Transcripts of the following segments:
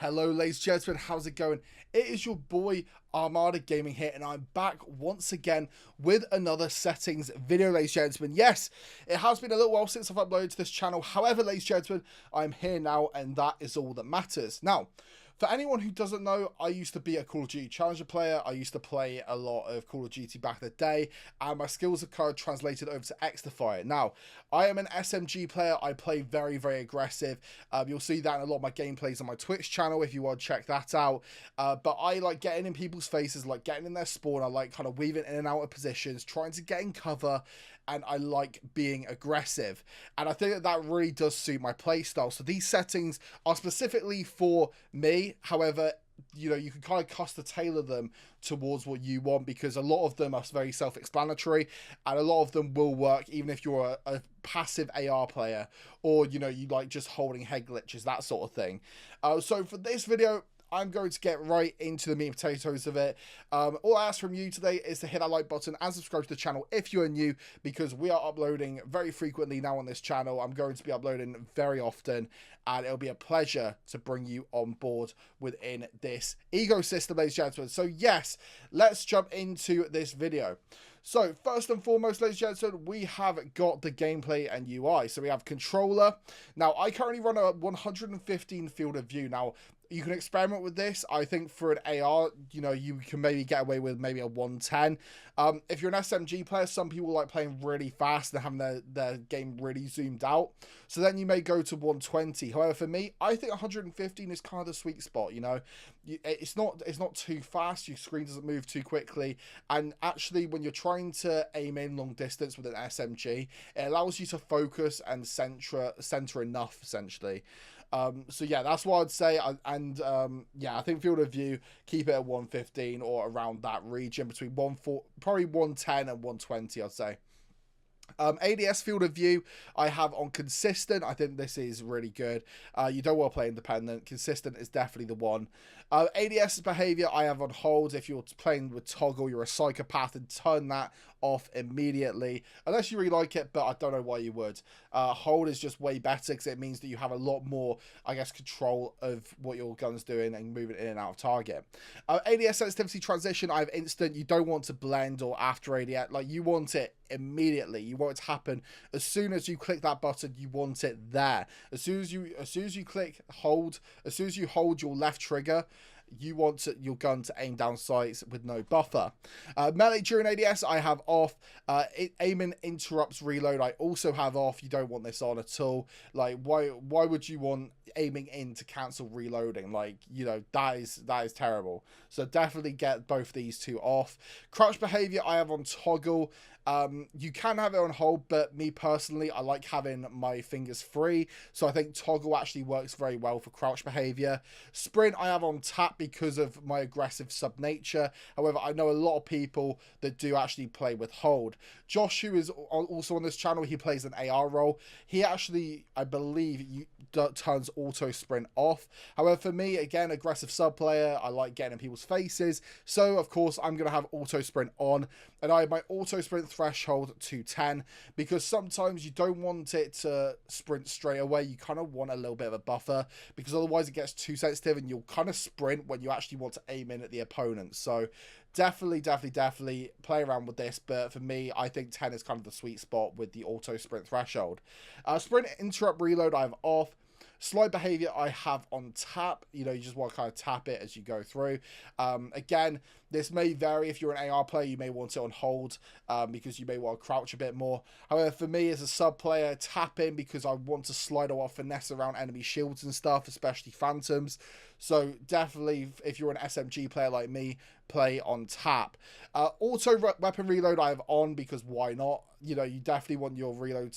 Hello ladies and gentlemen, how's it going? It is your boy Armada Gaming here, and I'm back once again with another settings video, ladies and gentlemen. Yes, it has been a little while since I've uploaded to this channel. However, ladies and gentlemen, I'm here now, and that is all that matters. Now, for anyone who doesn't know, I used to be a Call of Duty Challenger player. I used to play a lot of Call of Duty back in the day, and my skills have kind of translated over to XDefiant. Now, I am an SMG player. I play very, very aggressive. You'll see that in a lot of my gameplays on my Twitch channel if you want to check that out. But I like getting in people's faces, like getting in their spawn. I like kind of weaving in and out of positions, trying to get in cover, and I like being aggressive. And I think that that really does suit my playstyle. So these settings are specifically for me. However, you know, you can kind of custom tailor them towards what you want, because a lot of them are very self-explanatory, and a lot of them will work even if you're a passive AR player, or, you know, you like just holding head glitches, that sort of thing. So for this video, I'm going to get right into the meat and potatoes of it. All I ask from you today is to hit that like button and subscribe to the channel if you are new, because we are uploading very frequently now on this channel. I'm going to be uploading very often, and it'll be a pleasure to bring you on board within this ecosystem, ladies and gentlemen. So yes, let's jump into this video. So first and foremost, ladies and gentlemen, we have got the gameplay and UI. So we have controller. Now, I currently run a 115 field of view. Now, you can experiment with this. I think for an AR, you know, you can maybe get away with maybe a 110. If you're an SMG player, some people like playing really fast and having their game really zoomed out. So then you may go to 120. However, for me, I think 115 is kind of the sweet spot, you know. It's not too fast. Your screen doesn't move too quickly. And actually, when you're trying to aim in long distance with an SMG, it allows you to focus and center enough, essentially. So yeah, that's what I'd say. Yeah, I think field of view, keep it at 115 or around that region, between probably 110 and 120, I'd say. ADS field of view I have on consistent. I think this is really good. You don't want to play independent. Consistent is definitely the one. ADS behavior I have on hold. If you're playing with toggle, you're a psychopath, and turn that off immediately, unless you really like it, but I don't know why you would. Hold is just way better, because it means that you have a lot more, I guess, control of what your gun's doing and moving in and out of target. ADS sensitivity transition I have instant. You don't want to blend or after ADS, like, you want it immediately. You want it to happen as soon as you click that button. You want it there. As soon as you click hold, as soon as you hold your left trigger, you want your gun to aim down sights with no buffer. Melee during ADS I have off. Aiming interrupts reload I also have off. You don't want this on at all. Like, why would you want aiming in to cancel reloading? Like, you know, that is terrible. So definitely get both these two off. Crouch behavior I have on toggle. You can have it on hold, but me personally, I like having my fingers free, so I think toggle actually works very well for crouch behavior. Sprint I have on tap because of my aggressive sub nature. However, I know a lot of people that do actually play with hold. Josh, who is also on this channel, he plays an AR role. He actually, I believe, turns auto sprint off. However, for me, again, aggressive sub player, I like getting in people's faces, so of course I'm going to have auto sprint on, and I have my auto sprint threshold to 10, because sometimes you don't want it to sprint straight away. You kind of want a little bit of a buffer, because otherwise it gets too sensitive and you'll kind of sprint when you actually want to aim in at the opponent. So definitely play around with this, but for me, I think 10 is kind of the sweet spot with the auto sprint threshold. Sprint interrupt reload I have off. Slide behavior I have on tap. You know, you just want to kind of tap it as you go through. Again, this may vary. If you're an AR player, you may want it on hold, because you may want to crouch a bit more. However, for me as a sub player, tap in, because I want to slide or finesse around enemy shields and stuff, especially phantoms. So definitely, if you're an SMG player like me, play on tap. Auto weapon reload I have on, because why not? You know, you definitely want your reload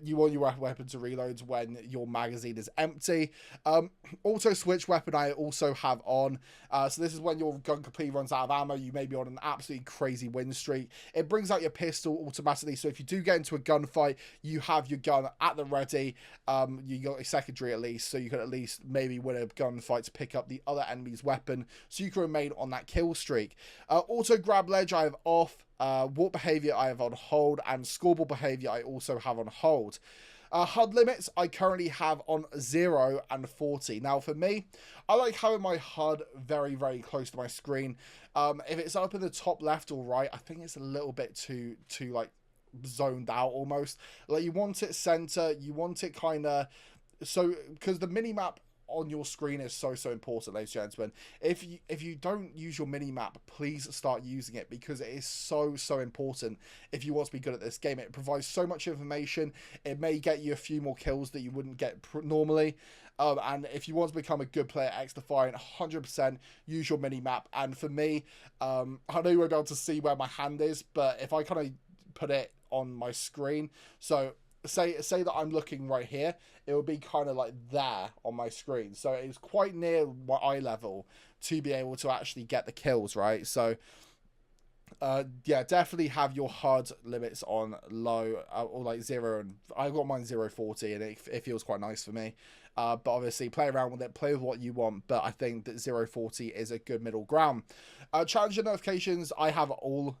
you want your weapon to reload when your magazine is empty. Auto switch weapon I also have on. So this is when your gun completely runs out of ammo. You may be on an absolutely crazy win streak. It brings out your pistol automatically. So if you do get into a gunfight, you have your gun at the ready. You got a secondary at least, so you can at least maybe win a gunfight to pick up the other enemy's weapon, so you can remain on that kill streak. Auto grab ledge I have off. Walk behavior I have on hold, and scoreboard behavior I also have on hold. HUD limits, I currently have on 0 and 40. Now, for me, I like having my HUD very, very close to my screen. If it's up in the top left or right, I think it's a little bit too like, zoned out almost. Like, you want it center, you want it kind of... So, because the mini-map on your screen is so important, ladies and gentlemen. If you don't use your mini map, please start using it, because it is so important if you want to be good at this game. It provides so much information. It may get you a few more kills that you wouldn't get normally. And if you want to become a good player at XDefiant, 100% use your mini map. And for me, I know you won't be able to see where my hand is, but if I kind of put it on my screen, so say that I'm looking right here, it will be kind of like there on my screen, so it's quite near my eye level to be able to actually get the kills, right? So yeah, definitely have your HUD limits on low, or like 0, and I've got mine 040, and it feels quite nice for me. But obviously play around with it, play with what you want, but I think that 040 is a good middle ground. Challenger notifications, I have all.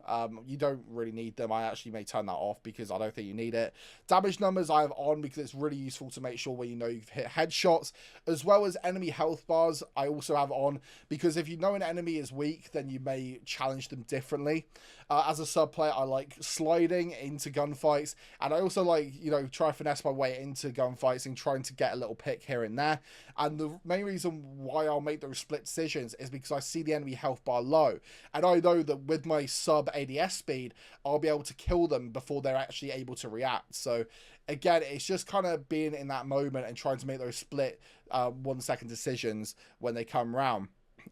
You don't really need them. I actually may turn that off because I don't think you need it. Damage numbers I have on because it's really useful to make sure when you know you've hit headshots, as well as enemy health bars I also have on, because if you know an enemy is weak, then you may challenge them differently. As a sub player, I like sliding into gunfights, and I also like, you know, try to finesse my way into gunfights and trying to get a little pick here and there. And the main reason why I'll make those split decisions is because I see the enemy health bar low, and I know that with my sub ADS speed, I'll be able to kill them before they're actually able to react. So again, it's just kind of being in that moment and trying to make those split 1 second decisions when they come round.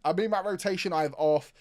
Mini-map rotation I have off.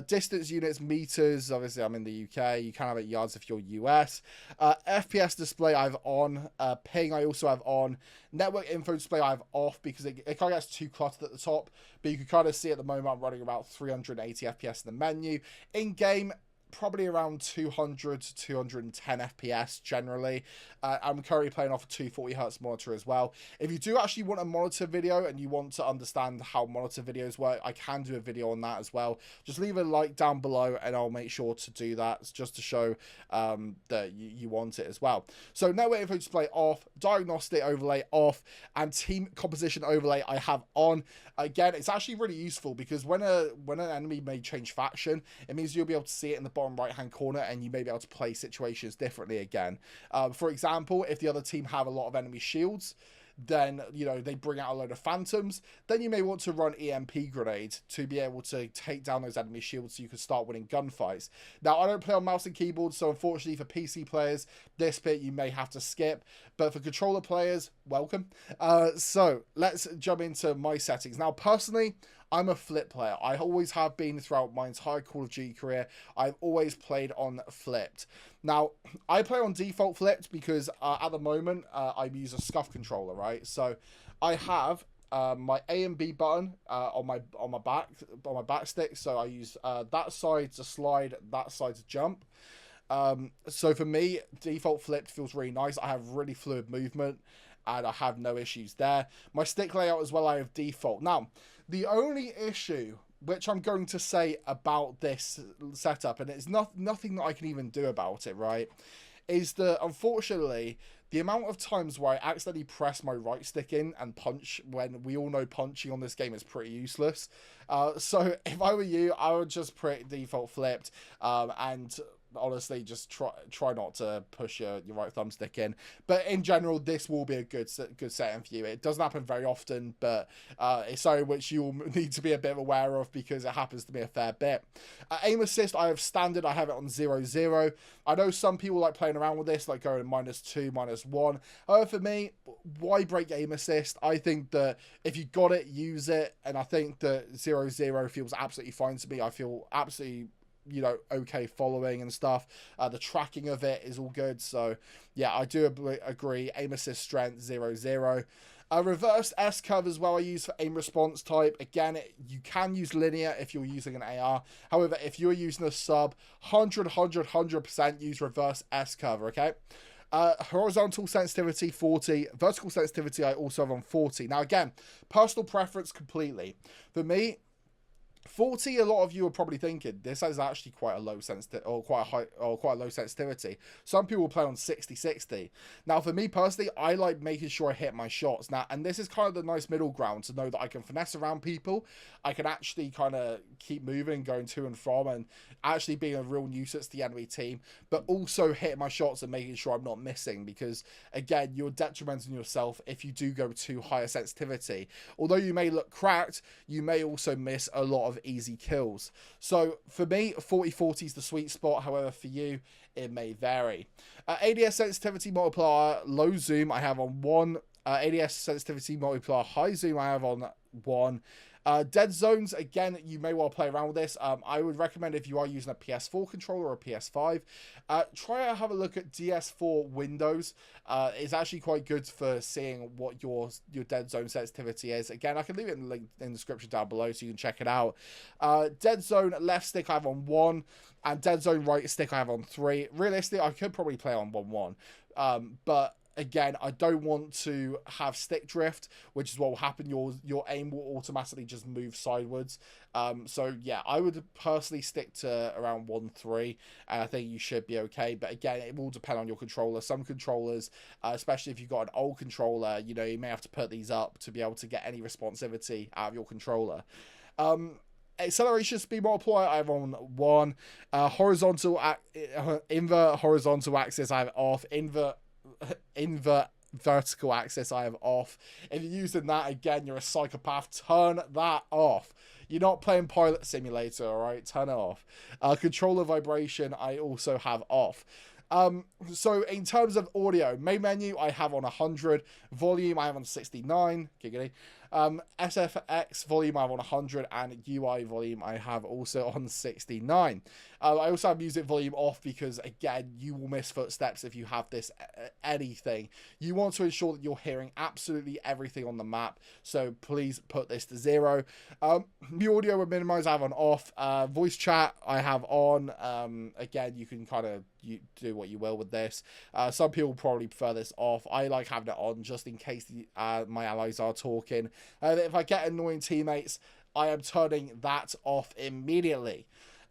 Distance units, meters, obviously I'm in the UK, you can have it yards if you're US. FPS display I have on. Ping I also have on. Network info display I have off because it kind of gets too cluttered at the top, but you can kind of see at the moment I'm running about 380 FPS in the menu. In-game, probably around 200 to 210 FPS generally. I'm currently playing off a 240Hz monitor as well. If you do actually want a monitor video and you want to understand how monitor videos work, I can do a video on that as well. Just leave a like down below and I'll make sure to do that just to show that you want it as well. So network info display off, diagnostic overlay off, and team composition overlay I have on. Again, it's actually really useful because when an enemy may change faction, it means you'll be able to see it in the bottom right hand corner and you may be able to play situations differently again. For example, if the other team have a lot of enemy shields, then, you know, they bring out a load of phantoms, then you may want to run EMP grenades to be able to take down those enemy shields so you can start winning gunfights. Now, I don't play on mouse and keyboard, so unfortunately for PC players, this bit you may have to skip, but for controller players, welcome. So let's jump into my settings. Now, personally, I'm a flip player. I always have been throughout my entire Call of Duty career. I've always played on flipped. Now, I play on default flipped because at the moment I use a scuff controller, right? So I have my A and B button on my back stick. So I use that side to slide, that side to jump. So for me, default flipped feels really nice. I have really fluid movement and I have no issues there. My stick layout as well, I have default. Now, the only issue which I'm going to say about this setup, and it's nothing that I can even do about it, right, is that unfortunately the amount of times where I accidentally press my right stick in and punch, when we all know punching on this game is pretty useless. So if I were you, I would just put default flipped, and honestly just try not to push your right thumbstick in. But in general, this will be a good setting for you. It doesn't happen very often, but it's something which you'll need to be a bit aware of because it happens to me a fair bit. Aim assist, I have standard. I have it on 0-0. I know some people like playing around with this, like going -2, -1. However, for me, why break aim assist? I think that if you got it, use it. And I think that 0-0 feels absolutely fine to me. I feel absolutely, you know, okay following and stuff. The tracking of it is all good. So yeah, I do agree. Aim assist strength 0-0. Reverse S-curve as well I use for aim response type. Again, you can use linear if you're using an AR. However, if you're using a sub, 100% use reverse S-curve, okay? Horizontal sensitivity 40, vertical sensitivity I also have on 40. Now again, personal preference completely. For me, 40, a lot of you are probably thinking this is actually quite a low sensitivity, or quite a high, or quite a low sensitivity. Some people play on 60. Now for me personally, I like making sure I hit my shots now, and this is kind of the nice middle ground to know that I can finesse around people. I can actually kind of keep moving, going to and from, and actually being a real nuisance to the enemy team, but also hitting my shots and making sure I'm not missing, because again, you're detrimenting yourself if you do go to higher sensitivity. Although you may look cracked, you may also miss a lot of easy kills. So for me, 40/40 is the sweet spot. However, for you, it may vary. ADS sensitivity multiplier low zoom I have on 1. ADS sensitivity multiplier high zoom I have on 1. Dead zones, again, you may well play around with this. I would recommend, if you are using a PS4 controller or a PS5, try to have a look at DS4 Windows. It's actually quite good for seeing what your dead zone sensitivity is. Again, I can leave it in the link in the description down below so you can check it out. Dead zone left stick I have on 1, and dead zone right stick I have on 3. Realistically, I could probably play on 1-1, but again, I don't want to have stick drift, which is what will happen. Your aim will automatically just move sideways. So yeah, I would personally stick to around 1-3, and I think you should be okay. But again, it will depend on your controller. Some controllers, especially if you've got an old controller, you know, you may have to put these up to be able to get any responsivity out of your controller. Acceleration speed multiplier I have on 1. Invert horizontal axis I have off. Invert vertical axis I have off. If you're using that, again, you're a psychopath. Turn that off. You're not playing Pilot Simulator, all right? Turn it off. Controller vibration I also have off. So in terms of audio, main menu I have on 100, volume I have on 69, giggity. SFX volume I have on 100, and UI volume I have also on 69. I also have music volume off because, again, you will miss footsteps if you have this anything. You want to ensure that you're hearing absolutely everything on the map, so please put this to 0. The audio and minimize I have on off. Voice chat I have on. Again, you can kind of do what you will with this. Some people probably prefer this off. I like having it on just in case my allies are talking. If I get annoying teammates, I am turning that off immediately.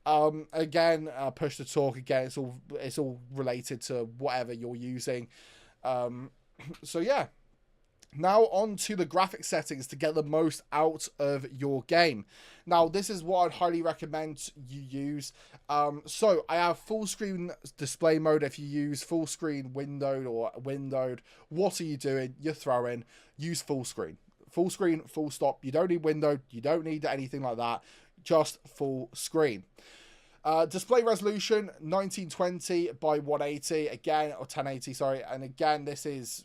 Again, push to talk. Again, it's all related to whatever you're using. So yeah. Now on to the graphic settings to get the most out of your game. Now this is what I'd highly recommend you use. So I have full screen display mode. If you use full screen windowed or windowed, what are you doing? You're throwing. Use full screen. Full screen, full stop. You don't need windowed. You don't need anything like that. Just full screen. Display resolution 1920 by 180 again, or 1080, sorry. And again, this is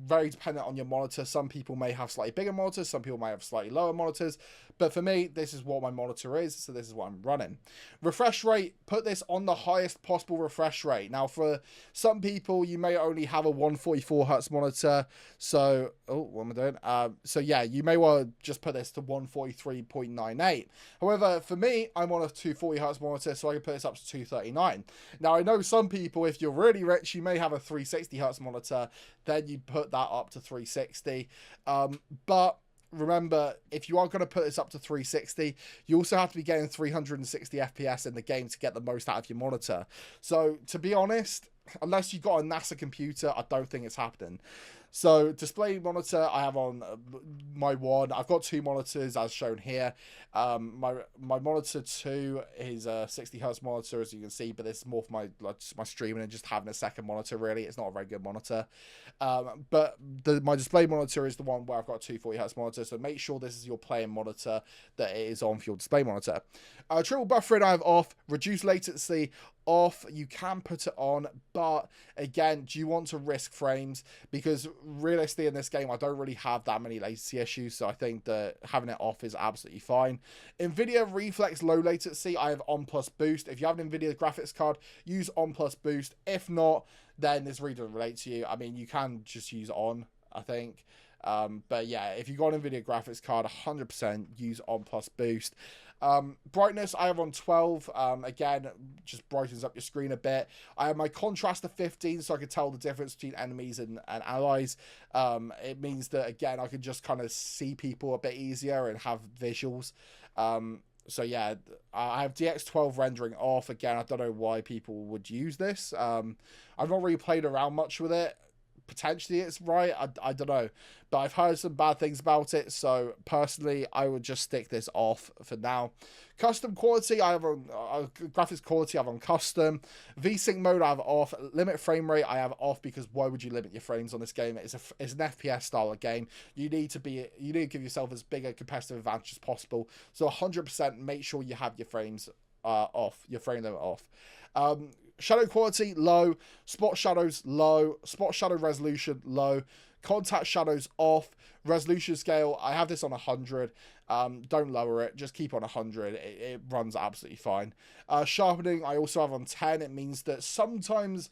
very dependent on your monitor. Some people may have slightly bigger monitors, some people may have slightly lower monitors, but for me, this is what my monitor is, so this is what I'm running. Refresh rate, put this on the highest possible refresh rate. Now for some people, you may only have a 144 Hz monitor, so what am I doing? So yeah, you may want to just put this to 143.98. However, for me, I'm on a 240 Hz monitor, so I can put this up to 239. Now I know some people, if you're really rich, you may have a 360 Hz monitor, then you put that up to 360. But remember, if you are going to put this up to 360, you also have to be getting 360 FPS in the game to get the most out of your monitor. So to be honest, unless you've got a NASA computer, I don't think it's happening. So display monitor I have on my 1. I've got 2 monitors as shown here. My monitor 2 is a 60 Hz monitor, as you can see, but this is more for my streaming and just having a second monitor. Really, it's not a very good monitor. But my display monitor is the one where I've got a 240 Hz monitor. So make sure this is your playing monitor that it is on for your display monitor. Triple buffering I have off. Reduce latency off. You can put it on, but again, do you want to risk frames? Because realistically in this game I don't really have that many latency issues, so I think that having it off is absolutely fine. NVIDIA Reflex low latency I have on plus boost. If you have an NVIDIA graphics card, use on plus boost. If not, then this really doesn't relate to you. I mean, you can just use on, I think. But yeah, if you got an NVIDIA graphics card, 100% use on plus boost. Brightness I have on 12. Again, just brightens up your screen a bit. I have my contrast to 15 so I can tell the difference between enemies and allies. It means that, again, I can just kind of see people a bit easier and have visuals. So yeah, I have DX12 rendering off. Again, I don't know why people would use this. I've not really played around much with it. Potentially it's right, I don't know, but I've heard some bad things about it, so personally I would just stick this off for now. Custom quality I have on graphics quality I have on custom. VSync mode I have off. Limit frame rate I have off, because why would you limit your frames on this game? It's an FPS style of game. You need to give yourself as big a competitive advantage as possible, so 100% make sure you have your frames off, your frame limit off. Shadow quality, low. Spot shadows, low. Spot shadow resolution, low. Contact shadows, off. Resolution scale, I have this on 100. Don't lower it. Just keep on 100. It runs absolutely fine. Sharpening, I also have on 10. It means that sometimes...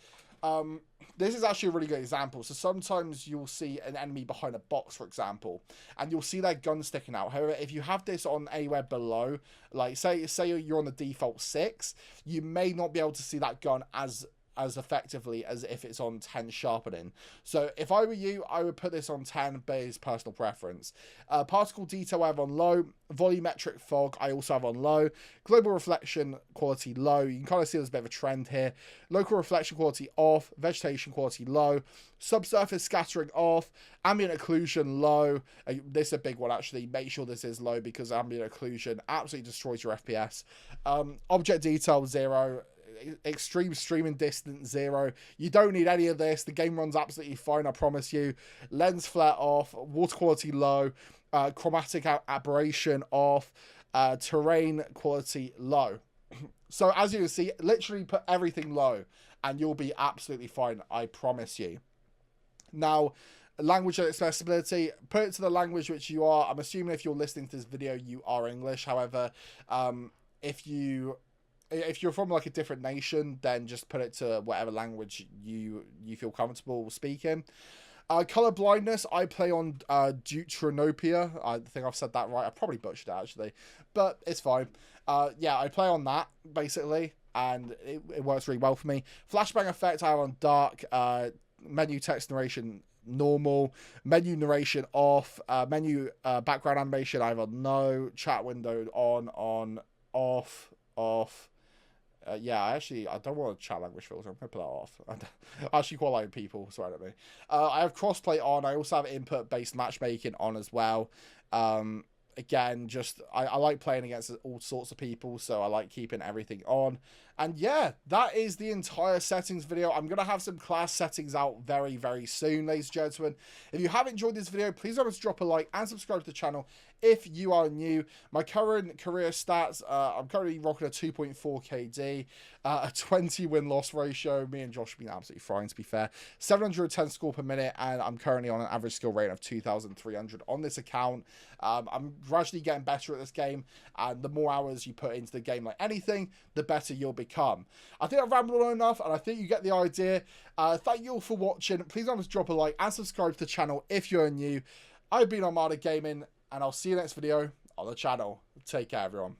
this is actually a really good example. So sometimes you'll see an enemy behind a box, for example, and you'll see their gun sticking out. However, if you have this on anywhere below, like say you're on the default 6, you may not be able to see that gun as effectively as if it's on 10 sharpening. So if I were you, I would put this on 10, but it's personal preference. Particle detail I have on low. Volumetric fog I also have on low. Global reflection quality low. You can kind of see there's a bit of a trend here. Local reflection quality off. Vegetation quality low. Subsurface scattering off. Ambient occlusion low. This is a big one actually. Make sure this is low, because ambient occlusion absolutely destroys your FPS. Object detail 0. Extreme streaming distance 0. You don't need any of this. The game runs absolutely fine, I promise you. Lens flare off. Water quality low. Chromatic aberration off. Terrain quality low. So as you can see, literally put everything low and you'll be absolutely fine, I promise you. Now, language accessibility, put it to the language which you are. I'm assuming if you're listening to this video you are English. However, if you're from like a different nation, then just put it to whatever language you feel comfortable speaking. Color blindness, I play on Deuteranopia. I think I've said that right. I probably butchered it actually, but it's fine. Yeah, I play on that basically, and it works really well for me. Flashbang effect I have on dark. Menu text narration normal. Menu narration off. Menu background animation I have on no. Chat window on, off. Yeah, I don't want a chat language filter. I'm going to put that off. I actually quite like people swearing at me. I have crossplay on. I also have input-based matchmaking on as well. Again, just I like playing against all sorts of people, so I like keeping everything on. And yeah, that is the entire settings video. I'm going to have some class settings out very, very soon, ladies and gentlemen. If you have enjoyed this video, please don't drop a like and subscribe to the channel if you are new. My current career stats, I'm currently rocking a 2.4 KD, a 20 win-loss ratio. Me and Josh have been absolutely fine, to be fair. 710 score per minute, and I'm currently on an average skill rating of 2,300 on this account. I'm gradually getting better at this game, and the more hours you put into the game, like anything, the better you'll become. I think I've rambled on enough, and I think you get the idea. Thank you all for watching. Please don't drop a like and subscribe to the channel if you're new. I've been Armada Gaming, and I'll see you next video on the channel. Take care, everyone.